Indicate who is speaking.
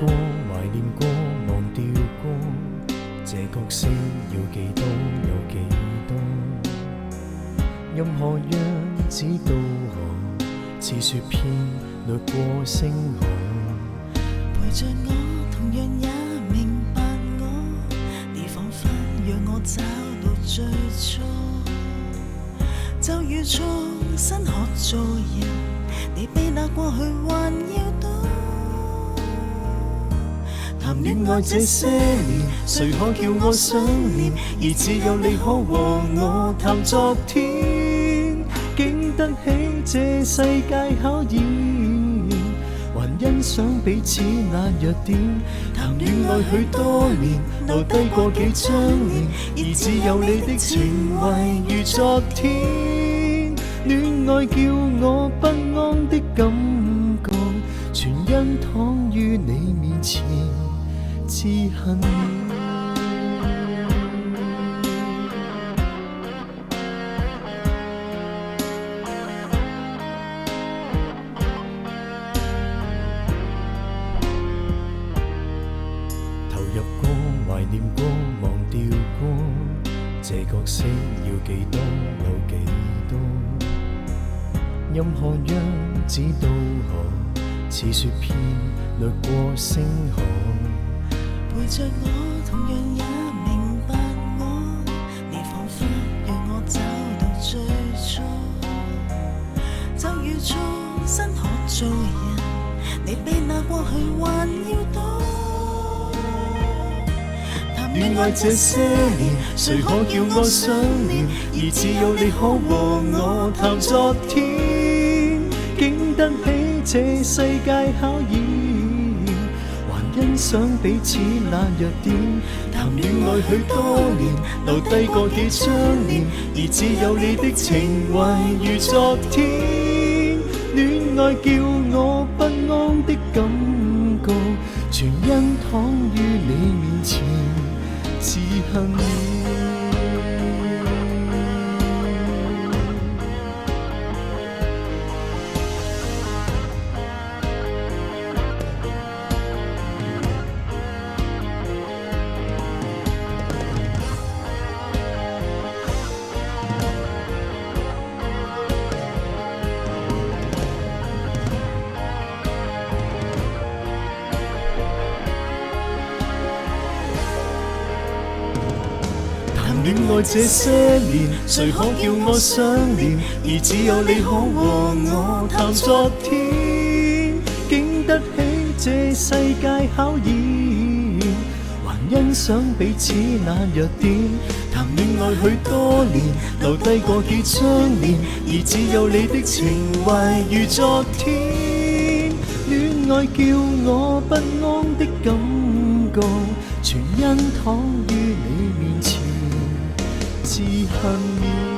Speaker 1: 過，懷念過，忘掉過，這角色要幾多有幾多，任何樣子都可，似雪片掠過星河。
Speaker 2: 陪着我，同樣也明白我，你彷彿讓我找到最初，就如重新學做人，你比那過去還要多。談戀愛這些年，誰可叫我想念？而只有你可和我談昨天，
Speaker 1: 經得起這世界考驗，還欣賞彼此那弱點。
Speaker 2: 談戀愛許多年，留低過幾張臉，而只有你的情懷如昨天。
Speaker 1: 戀愛叫我不安的感覺，全因躺於你面前，自恨了。投入過，懷念過，忘掉過，這角色要幾多有幾多，任何樣子都可，似雪片掠過星河。
Speaker 2: 陪着我，同樣也明白我，你彷彿讓我找到最初，就如重新學做人，你比那過去還要多。談戀愛這些年，誰可叫我想念？而只有你可和我談昨天，
Speaker 1: 經得起這世界考驗，還欣賞彼此那弱點。
Speaker 2: 談戀愛許多年，留低過幾張臉，而只有你的情懷如昨天。
Speaker 1: 戀愛叫我不安的感覺，全因躺於你面前，自恨了。
Speaker 2: 談戀愛這些年，誰可叫我想念？而只有你可和我談昨天，
Speaker 1: 經得起這世界考驗，還欣賞彼此那弱點。
Speaker 2: 談戀愛許多年，留低過幾張臉，而只有你的情懷如昨天。
Speaker 1: 戀愛叫我不安的感覺，全因躺於你面前，自恨了。